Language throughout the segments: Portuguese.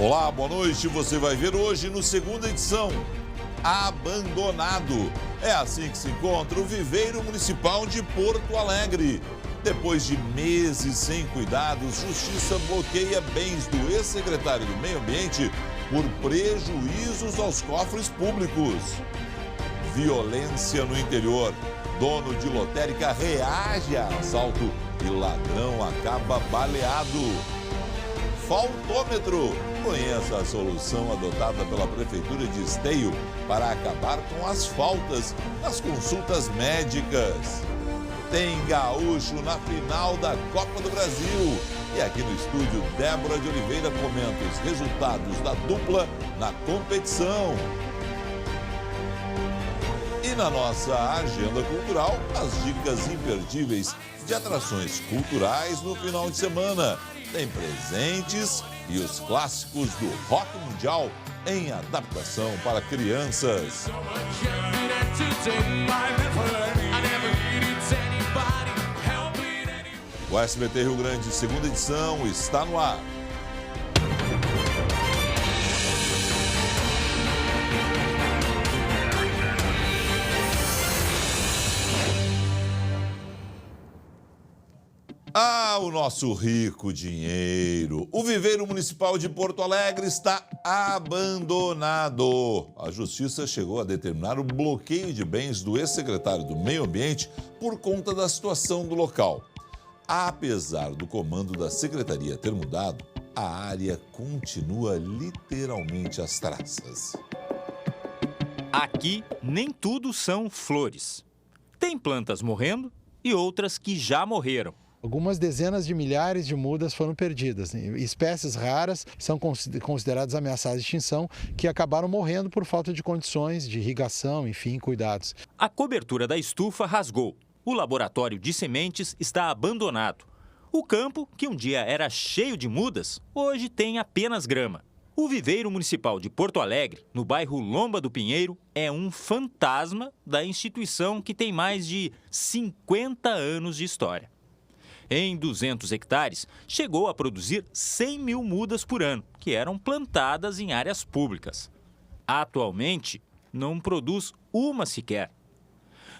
Olá, boa noite. Você vai ver hoje no segunda edição. Abandonado. É assim que se encontra o Viveiro Municipal de Porto Alegre. Depois de meses sem cuidados, Justiça bloqueia bens do ex-secretário do Meio Ambiente por prejuízos aos cofres públicos. Violência no interior. Dono de lotérica reage a assalto e ladrão acaba baleado. Faltômetro. Conheça a solução adotada pela Prefeitura de Esteio para acabar com as faltas nas consultas médicas. Tem gaúcho na final da Copa do Brasil. E aqui no estúdio, Débora de Oliveira comenta os resultados da dupla na competição. E na nossa agenda cultural, as dicas imperdíveis de atrações culturais no final de semana. Tem presentes e os clássicos do rock mundial em adaptação para crianças. O SBT Rio Grande, segunda edição, está no ar. O nosso rico dinheiro. O Viveiro Municipal de Porto Alegre está abandonado. A Justiça chegou a determinar o bloqueio de bens do ex-secretário do Meio Ambiente por conta da situação do local. Apesar do comando da secretaria ter mudado, a área continua literalmente às traças. Aqui, nem tudo são flores. Tem plantas morrendo e outras que já morreram. Algumas dezenas de milhares de mudas foram perdidas. Espécies raras são consideradas ameaçadas de extinção, que acabaram morrendo por falta de condições de irrigação, enfim, cuidados. A cobertura da estufa rasgou. O laboratório de sementes está abandonado. O campo, que um dia era cheio de mudas, hoje tem apenas grama. O Viveiro Municipal de Porto Alegre, no bairro Lomba do Pinheiro, é um fantasma da instituição que tem mais de 50 anos de história. Em 200 hectares, chegou a produzir 100 mil mudas por ano, que eram plantadas em áreas públicas. Atualmente, não produz uma sequer.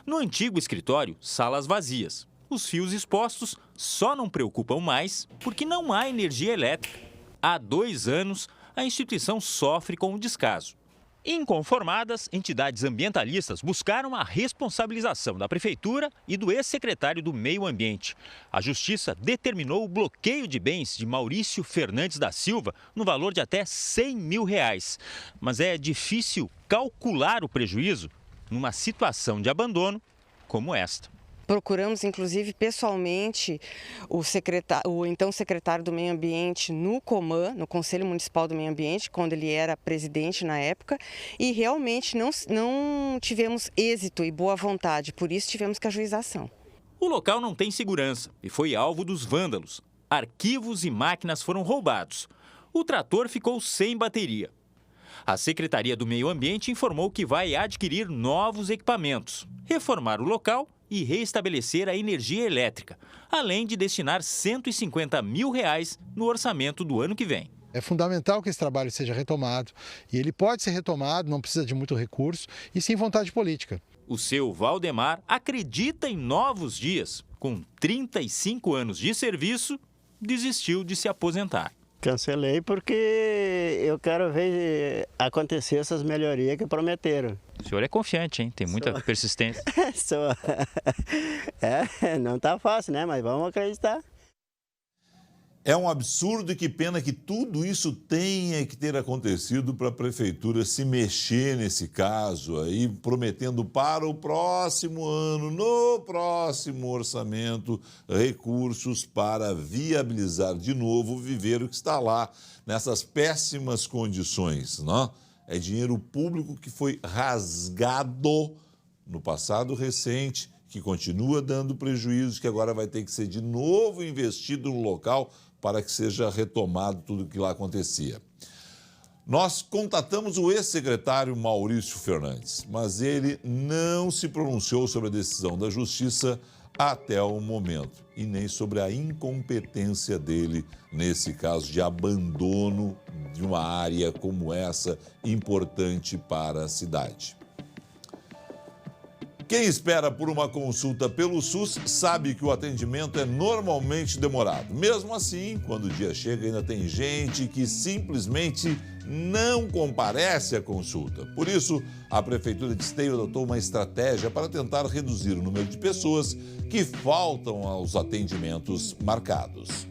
No antigo escritório, salas vazias. Os fios expostos só não preocupam mais porque não há energia elétrica. Há 2 anos, a instituição sofre com o descaso. Inconformadas, entidades ambientalistas buscaram a responsabilização da Prefeitura e do ex-secretário do Meio Ambiente. A Justiça determinou o bloqueio de bens de Maurício Fernandes da Silva no valor de até R$100 mil. Mas é difícil calcular o prejuízo numa situação de abandono como esta. Procuramos, inclusive, pessoalmente o então secretário do Meio Ambiente no COMAN, no Conselho Municipal do Meio Ambiente, quando ele era presidente na época, e realmente não tivemos êxito e boa vontade, por isso tivemos que ajuizar a ação. O local não tem segurança e foi alvo dos vândalos. Arquivos e máquinas foram roubados. O trator ficou sem bateria. A Secretaria do Meio Ambiente informou que vai adquirir novos equipamentos, reformar o local e restabelecer a energia elétrica, além de destinar R$150 mil no orçamento do ano que vem. É fundamental que esse trabalho seja retomado, e ele pode ser retomado, não precisa de muito recurso, e sim vontade política. O seu Valdemar acredita em novos dias. Com 35 anos de serviço, desistiu de se aposentar. Cancelei porque eu quero ver acontecer essas melhorias que prometeram. O senhor é confiante, hein? Tem muita persistência. Não tá fácil, né? Mas vamos acreditar. É um absurdo e que pena que tudo isso tenha que ter acontecido para a Prefeitura se mexer nesse caso aí, prometendo para o próximo ano, no próximo orçamento, recursos para viabilizar de novo o viveiro que está lá, nessas péssimas condições, não? É dinheiro público que foi rasgado no passado recente, que continua dando prejuízo, que agora vai ter que ser de novo investido no local para que seja retomado tudo o que lá acontecia. Nós contatamos o ex-secretário Maurício Fernandes, mas ele não se pronunciou sobre a decisão da Justiça até o momento, e nem sobre a incompetência dele nesse caso de abandono de uma área como essa, importante para a cidade. Quem espera por uma consulta pelo SUS sabe que o atendimento é normalmente demorado. Mesmo assim, quando o dia chega, ainda tem gente que simplesmente não comparece à consulta. Por isso, a Prefeitura de Esteio adotou uma estratégia para tentar reduzir o número de pessoas que faltam aos atendimentos marcados.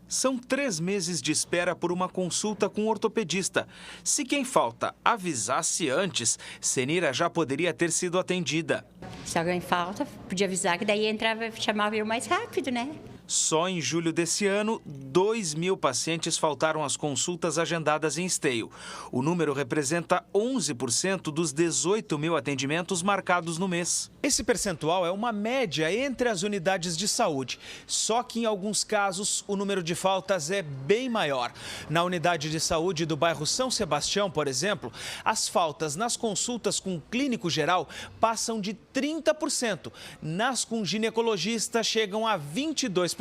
São 3 meses de espera por uma consulta com um ortopedista. Se quem falta avisasse antes, Senira já poderia ter sido atendida. Se alguém falta, podia avisar que daí entrava, chamava eu mais rápido, né? Só em julho desse ano, 2.000 pacientes faltaram às consultas agendadas em Esteio. O número representa 11% dos 18.000 atendimentos marcados no mês. Esse percentual é uma média entre as unidades de saúde. Só que em alguns casos o número de faltas é bem maior. Na unidade de saúde do bairro São Sebastião, por exemplo, as faltas nas consultas com clínico geral passam de 30%. Nas com ginecologista chegam a 22%.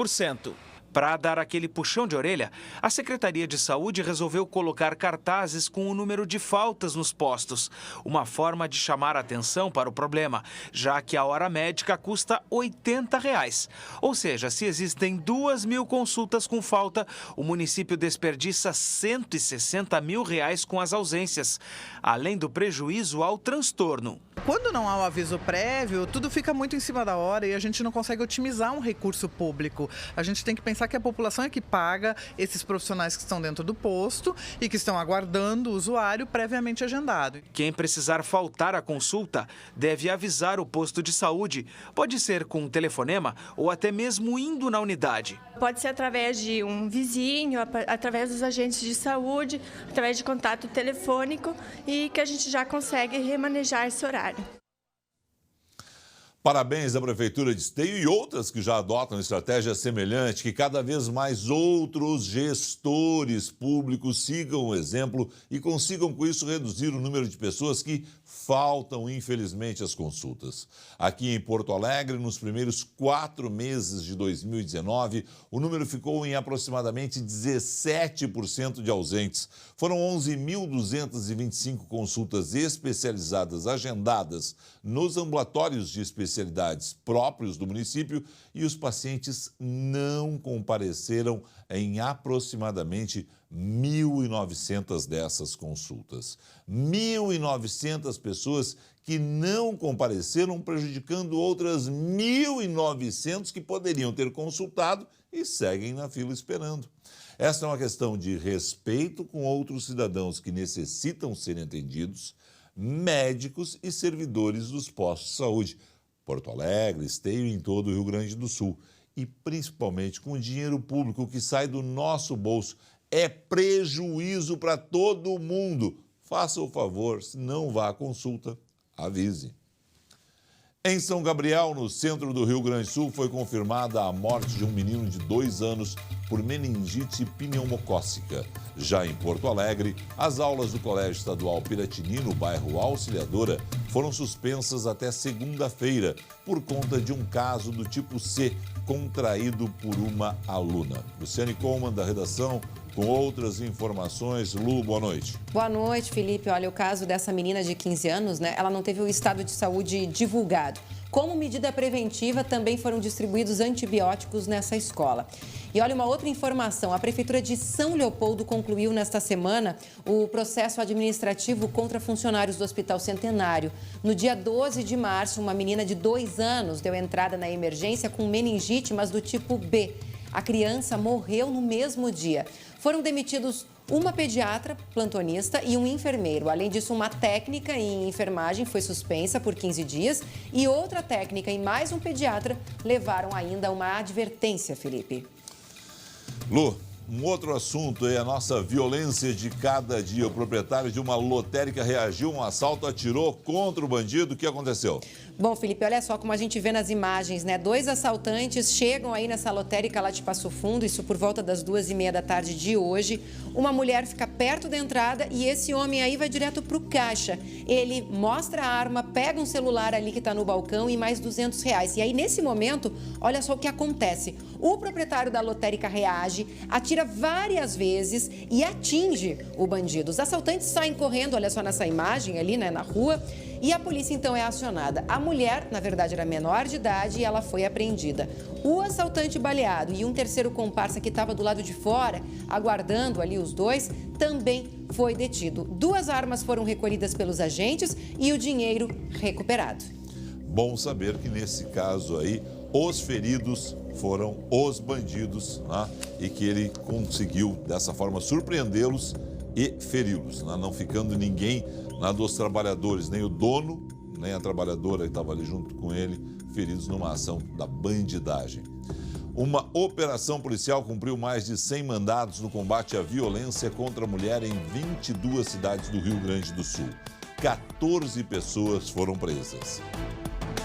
Para dar aquele puxão de orelha, a Secretaria de Saúde resolveu colocar cartazes com o número de faltas nos postos. Uma forma de chamar a atenção para o problema, já que a hora médica custa R$ 80. Ou seja, se existem 2.000 consultas com falta, o município desperdiça R$ 160 mil com as ausências, além do prejuízo ao transtorno. Quando não há o aviso prévio, tudo fica muito em cima da hora e a gente não consegue otimizar um recurso público. A gente tem que pensar que a população é que paga esses profissionais que estão dentro do posto e que estão aguardando o usuário previamente agendado. Quem precisar faltar à consulta deve avisar o posto de saúde. Pode ser com um telefonema ou até mesmo indo na unidade. Pode ser através de um vizinho, através dos agentes de saúde, através de contato telefônico e que a gente já consegue remanejar esse horário. Parabéns à Prefeitura de Esteio e outras que já adotam estratégia semelhante, que cada vez mais outros gestores públicos sigam o exemplo e consigam com isso reduzir o número de pessoas que faltam, infelizmente, às consultas. Aqui em Porto Alegre, nos primeiros 4 meses de 2019, o número ficou em aproximadamente 17% de ausentes. Foram 11.225 consultas especializadas agendadas nos ambulatórios de especialidades próprios do município e os pacientes não compareceram em aproximadamente 1.900 dessas consultas. 1.900 pessoas que não compareceram, prejudicando outras 1.900 que poderiam ter consultado e seguem na fila esperando. Esta é uma questão de respeito com outros cidadãos que necessitam serem atendidos, médicos e servidores dos postos de saúde. Porto Alegre, Esteio e em todo o Rio Grande do Sul. E principalmente com o dinheiro público que sai do nosso bolso. É prejuízo para todo mundo. Faça o favor, se não vá à consulta, avise. Em São Gabriel, no centro do Rio Grande do Sul, foi confirmada a morte de um menino de 2 anos por meningite pneumocócica. Já em Porto Alegre, as aulas do Colégio Estadual Piratini, no bairro Auxiliadora, foram suspensas até segunda-feira por conta de um caso do tipo C contraído por uma aluna. Luciane Coleman, da redação, com outras informações. Lu, boa noite. Boa noite, Felipe. Olha, o caso dessa menina de 15 anos, ela não teve o estado de saúde divulgado. Como medida preventiva, também foram distribuídos antibióticos nessa escola. E olha, uma outra informação, a Prefeitura de São Leopoldo concluiu nesta semana o processo administrativo contra funcionários do Hospital Centenário. No dia 12 de março, uma menina de 2 anos deu entrada na emergência com meningite, mas do tipo B. A criança morreu no mesmo dia. Foram demitidos uma pediatra, plantonista e um enfermeiro. Além disso, uma técnica em enfermagem foi suspensa por 15 dias e outra técnica e mais um pediatra levaram ainda uma advertência, Felipe. Lu, Um outro assunto é a nossa violência de cada dia. O proprietário de uma lotérica reagiu a um assalto, atirou contra o bandido. O que aconteceu? Bom, Felipe, olha só como a gente vê nas imagens, né? 2 assaltantes chegam aí nessa lotérica lá de Passo Fundo, isso por volta das 2h30 da tarde de hoje. Uma mulher fica perto da entrada e esse homem aí vai direto pro caixa. Ele mostra a arma, pega um celular ali que está no balcão e mais R$200. E aí, nesse momento, olha só o que acontece. O proprietário da lotérica reage, atira várias vezes e atinge o bandido. Os assaltantes saem correndo, olha só nessa imagem ali, né, na rua. E a polícia, então, é acionada. A mulher, na verdade, era menor de idade e ela foi apreendida. O assaltante baleado e um terceiro comparsa que estava do lado de fora, aguardando ali os dois, também foi detido. 2 armas foram recolhidas pelos agentes e o dinheiro recuperado. Bom saber que, nesse caso aí, os feridos foram os bandidos, né? E que ele conseguiu, dessa forma, surpreendê-los e feri-los, né? Não ficando ninguém dos trabalhadores, nem o dono, nem a trabalhadora que estava ali junto com ele, feridos numa ação da bandidagem. Uma operação policial cumpriu mais de 100 mandados no combate à violência contra a mulher em 22 cidades do Rio Grande do Sul. 14 pessoas foram presas.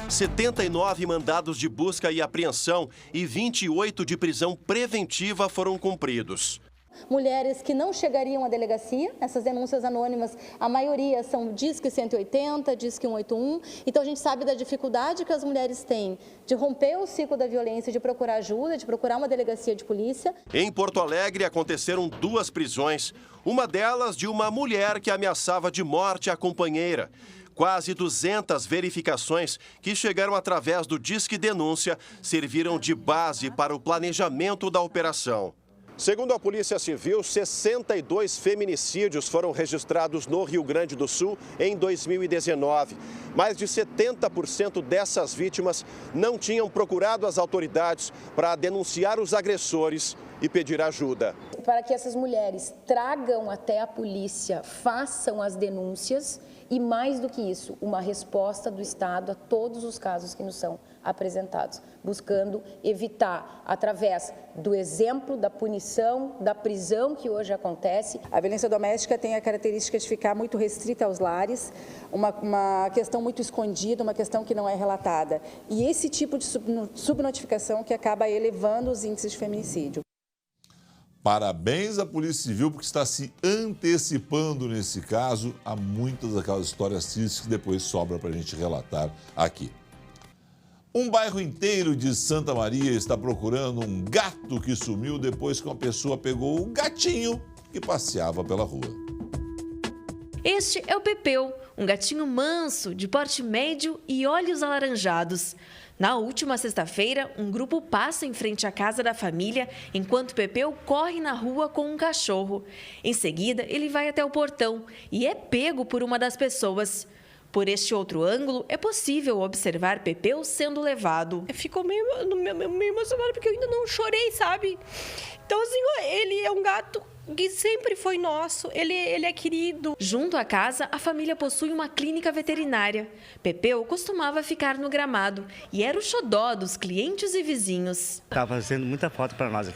79 mandados de busca e apreensão e 28 de prisão preventiva foram cumpridos. Mulheres que não chegariam à delegacia, essas denúncias anônimas, a maioria são Disque 180, Disque 181. Então a gente sabe da dificuldade que as mulheres têm de romper o ciclo da violência, de procurar ajuda, de procurar uma delegacia de polícia. Em Porto Alegre aconteceram 2 prisões, uma delas de uma mulher que ameaçava de morte a companheira. Quase 200 verificações que chegaram através do Disque Denúncia serviram de base para o planejamento da operação. Segundo a Polícia Civil, 62 feminicídios foram registrados no Rio Grande do Sul em 2019. Mais de 70% dessas vítimas não tinham procurado as autoridades para denunciar os agressores e pedir ajuda. Para que essas mulheres tragam até a polícia, façam as denúncias e, mais do que isso, uma resposta do Estado a todos os casos que nos são apresentados, buscando evitar, através do exemplo, da punição, da prisão que hoje acontece. A violência doméstica tem a característica de ficar muito restrita aos lares, uma questão muito escondida, uma questão que não é relatada. E esse tipo de subnotificação que acaba elevando os índices de feminicídio. Parabéns à Polícia Civil, porque está se antecipando nesse caso a muitas daquelas histórias tristes que depois sobra para a gente relatar aqui. Um bairro inteiro de Santa Maria está procurando um gato que sumiu depois que uma pessoa pegou o gatinho que passeava pela rua. Este é o Pepeu, um gatinho manso, de porte médio e olhos alaranjados. Na última sexta-feira, um grupo passa em frente à casa da família enquanto Pepeu corre na rua com um cachorro. Em seguida, ele vai até o portão e é pego por uma das pessoas. Por este outro ângulo, é possível observar Pepeu sendo levado. Ficou meio emocionado porque eu ainda não chorei, sabe? Então, assim, ele é um gato que sempre foi nosso, ele é querido. Junto à casa, a família possui uma clínica veterinária. Pepeu costumava ficar no gramado e era o xodó dos clientes e vizinhos. Está fazendo muita falta para nós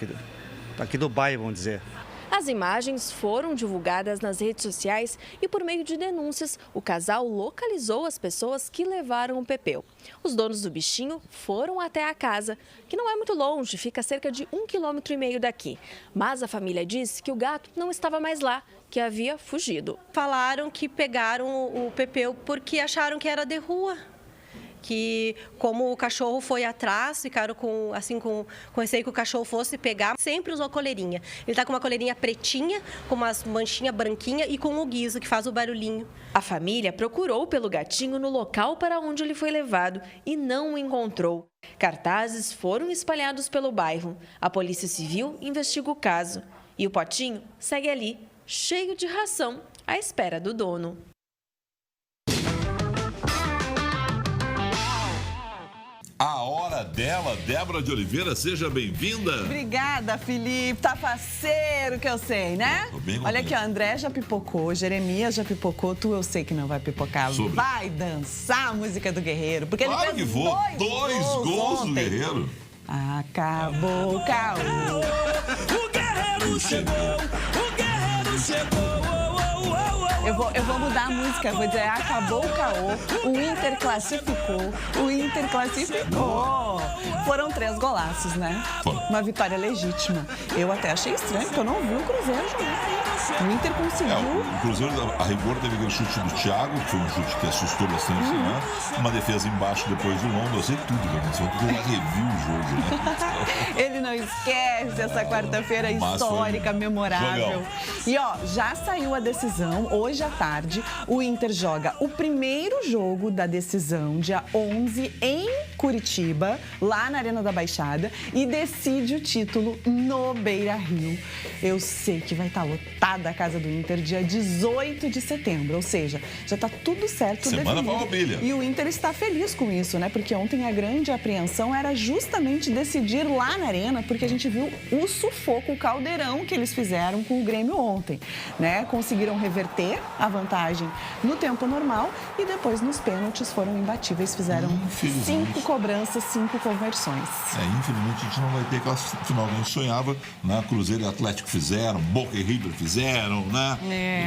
aqui do bairro, vamos dizer. As imagens foram divulgadas nas redes sociais e, por meio de denúncias, o casal localizou as pessoas que levaram o Pepeu. Os donos do bichinho foram até a casa, que não é muito longe, fica a cerca de 1,5 km daqui. Mas a família disse que o gato não estava mais lá, que havia fugido. Falaram que pegaram o Pepeu porque acharam que era de rua. Que como o cachorro foi atrás, ficaram com receio que o cachorro fosse pegar, sempre usou coleirinha. Ele está com uma coleirinha pretinha, com umas manchinhas branquinhas e com o guizo que faz o barulhinho. A família procurou pelo gatinho no local para onde ele foi levado e não o encontrou. Cartazes foram espalhados pelo bairro. A Polícia Civil investiga o caso. E o potinho segue ali, cheio de ração, à espera do dono. A hora dela, Débora de Oliveira, seja bem-vinda. Obrigada, Felipe. Tá faceiro que eu sei, né? Tô bem. Olha aqui, o André já pipocou, Jeremias já pipocou, tu eu sei que não vai pipocar. Vai dançar a música do Guerreiro, porque claro ele fez dois gols do Guerreiro. Acabou o caô. O guerreiro chegou, o guerreiro chegou. Eu vou mudar a música, vou dizer, acabou o caô, o Inter classificou, o Inter classificou. Foram 3 golaços, né? Uma vitória legítima. Eu até achei estranho, porque eu não vi o Cruzeiro jogar. O Inter conseguiu. O Cruzeiro, a rigor, teve aquele chute do Thiago, que foi um chute que assustou bastante, né? Uma defesa embaixo depois do longo. Eu sei tudo, só que eu revi o jogo, né? Ele não esquece essa quarta-feira histórica, memorável. Jogão. E ó, já saiu a decisão, hoje à tarde, o Inter joga o primeiro jogo da decisão, dia 11, em Curitiba, lá na Arena da Baixada, e decide o título no Beira-Rio. Eu sei que vai estar lotada a casa do Inter dia 18 de setembro, ou seja, já está tudo certo, Semana definido. Farroupilha. E o Inter está feliz com isso, né? Porque ontem a grande apreensão era justamente decidir lá na Arena, porque a gente viu o sufoco, o caldeirão que eles fizeram com o Grêmio ontem, né? Conseguiram reverter a vantagem no tempo normal e depois nos pênaltis foram imbatíveis, fizeram 5 cobranças, 5 conversões. Infelizmente a gente não vai ter aquela final que a gente sonhava, né? Cruzeiro e Atlético fizeram, Boca e River fizeram, né?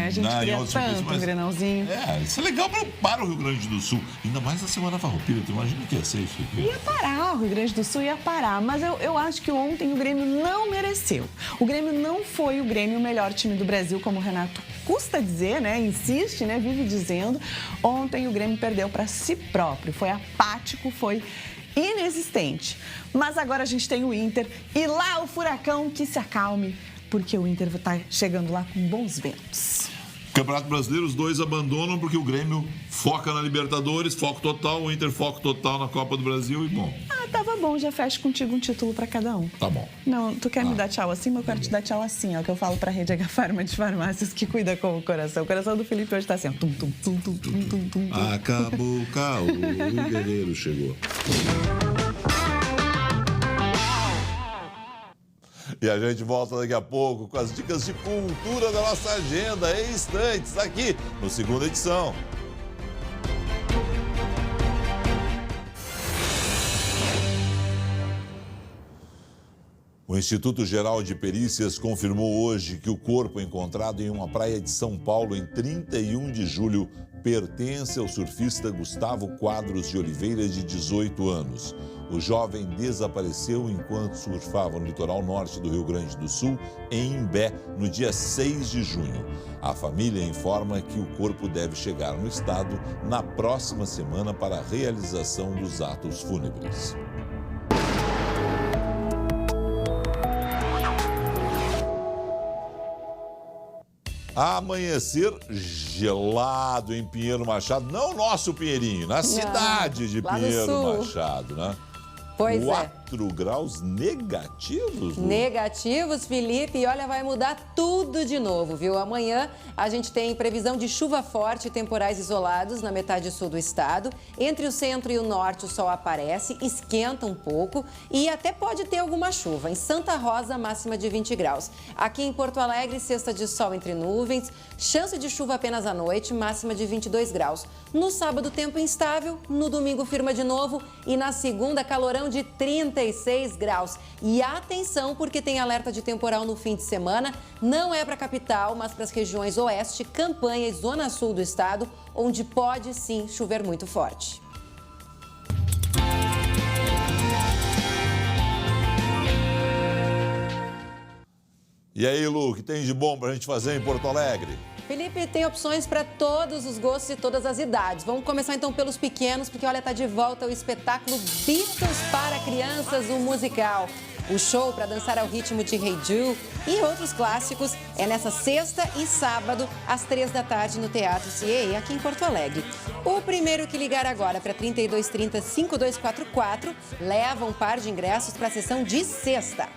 A gente queria tanto um Grenalzinho. Isso é legal para o Rio Grande do Sul, ainda mais na Semana Farroupilha, tu imagina que ia ser isso aqui. Ia parar, o Rio Grande do Sul ia parar, mas eu acho que ontem o Grêmio não mereceu. O Grêmio não foi o Grêmio o melhor time do Brasil, como o Renato custa dizer, né? Insiste, né? Vive dizendo. Ontem o Grêmio perdeu para si próprio, foi apático, foi inexistente. Mas agora a gente tem o Inter e lá o furacão que se acalme, porque o Inter está chegando lá com bons ventos. Campeonato Brasileiro, os dois abandonam porque o Grêmio foca na Libertadores, foco total, o Inter foco total na Copa do Brasil e bom. Tava bom, já fecho contigo um título para cada um. Tá bom. Não, tu quer me dar tchau assim, mas eu quero te dar tchau assim, ó, que eu falo pra Rede H Farma de Farmácias que cuida com o coração. O coração do Felipe hoje tá assim, ó. Tum, tum, tum, tum, tum, tum, tum. Acabou o caô, o guerreiro chegou. E a gente volta daqui a pouco com as dicas de cultura da nossa agenda em instantes, aqui no Segunda Edição. O Instituto Geral de Perícias confirmou hoje que o corpo encontrado em uma praia de São Paulo em 31 de julho pertence ao surfista Gustavo Quadros de Oliveira, de 18 anos. O jovem desapareceu enquanto surfava no litoral norte do Rio Grande do Sul, em Imbé, no dia 6 de junho. A família informa que o corpo deve chegar no estado na próxima semana para a realização dos atos fúnebres. Amanhecer gelado em Pinheiro Machado, não o nosso Pinheirinho, na cidade de Pinheiro Machado, né? Pois 4 graus negativos? Negativos, Felipe. E olha, vai mudar tudo de novo, viu? Amanhã a gente tem previsão de chuva forte e temporais isolados na metade sul do estado. Entre o centro e o norte o sol aparece, esquenta um pouco e até pode ter alguma chuva. Em Santa Rosa, máxima de 20 graus. Aqui em Porto Alegre, sexta de sol entre nuvens, chance de chuva apenas à noite, máxima de 22 graus. No sábado, tempo instável, no domingo firma de novo e na segunda, calorão de 36 graus. E atenção, porque tem alerta de temporal no fim de semana. Não é para a capital, mas para as regiões oeste, Campanha e zona sul do estado, onde pode sim chover muito forte. E aí, Lu, o que tem de bom para a gente fazer em Porto Alegre? Felipe, tem opções para todos os gostos e todas as idades. Vamos começar então pelos pequenos, porque olha, tá de volta o espetáculo Beatles para Crianças, um musical. O show para dançar ao ritmo de Hey Jude e outros clássicos é nessa sexta e sábado, às 3 da tarde, no Teatro CIE, aqui em Porto Alegre. O primeiro que ligar agora para 3230-5244 leva um par de ingressos para a sessão de sexta.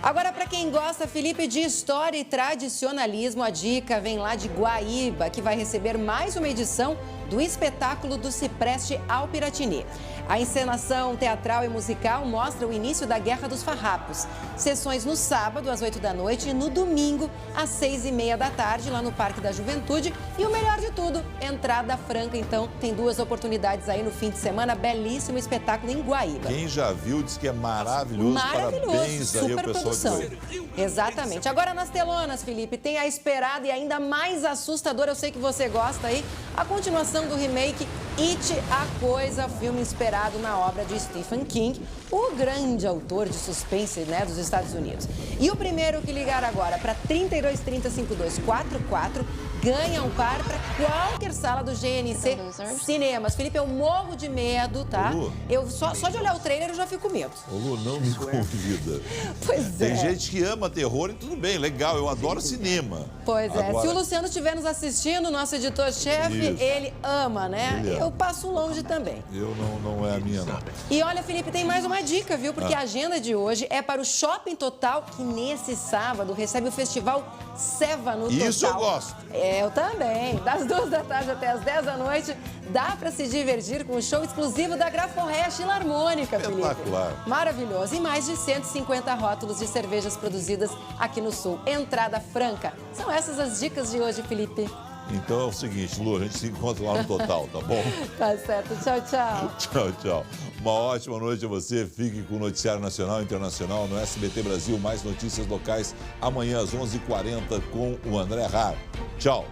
Agora, para quem gosta, Felipe, de história e tradicionalismo, a dica vem lá de Guaíba, que vai receber mais uma edição do espetáculo do Cipreste ao Piratini. A encenação teatral e musical mostra o início da Guerra dos Farrapos. Sessões no sábado, às 8 da noite, e no domingo, às 6h30 da tarde, lá no Parque da Juventude. E o melhor de tudo, entrada franca. Então, tem 2 oportunidades aí no fim de semana. Belíssimo espetáculo em Guaíba. Quem já viu diz que é maravilhoso. Parabéns aí ao pessoal de Guaíba. Exatamente. Agora nas telonas, Felipe, tem a esperada e ainda mais assustadora, eu sei que você gosta aí, a continuação do remake It, a Coisa, filme inspirado na obra de Stephen King, o grande autor de suspense, né, dos Estados Unidos. E o primeiro que ligar agora para 3230-5244 ganha um par para qualquer sala do GNC Cinemas. Felipe, eu morro de medo, tá? Lu, eu só de olhar o trailer eu já fico com medo. Ô, Lu, não me convida. Pois Tem é. gente que ama terror e tudo bem, legal, eu adoro cinema. Pois é, Agora... se o Luciano estiver nos assistindo, nosso editor-chefe, Isso. ele ama, né? Ele ama. Eu passo longe também. Eu não é a minha, não. E olha, Felipe, tem mais uma dica, viu? Porque a agenda de hoje é para o Shopping Total, que nesse sábado recebe o festival Seva no Total. Isso eu gosto. Eu também. Das 2 da tarde até as 10 da noite, dá para se divertir com o show exclusivo da Graforrest Filarmônica, Felipe. Espetacular. Maravilhoso. E mais de 150 rótulos de cervejas produzidas aqui no Sul. Entrada franca. São essas as dicas de hoje, Felipe. Então é o seguinte, Lu, a gente se encontra lá no Total, tá bom? Tá certo. Tchau, tchau. Tchau, tchau. Uma ótima noite a você. Fique com o Noticiário Nacional e Internacional no SBT Brasil. Mais notícias locais amanhã às 11h40 com o André Rar. Tchau.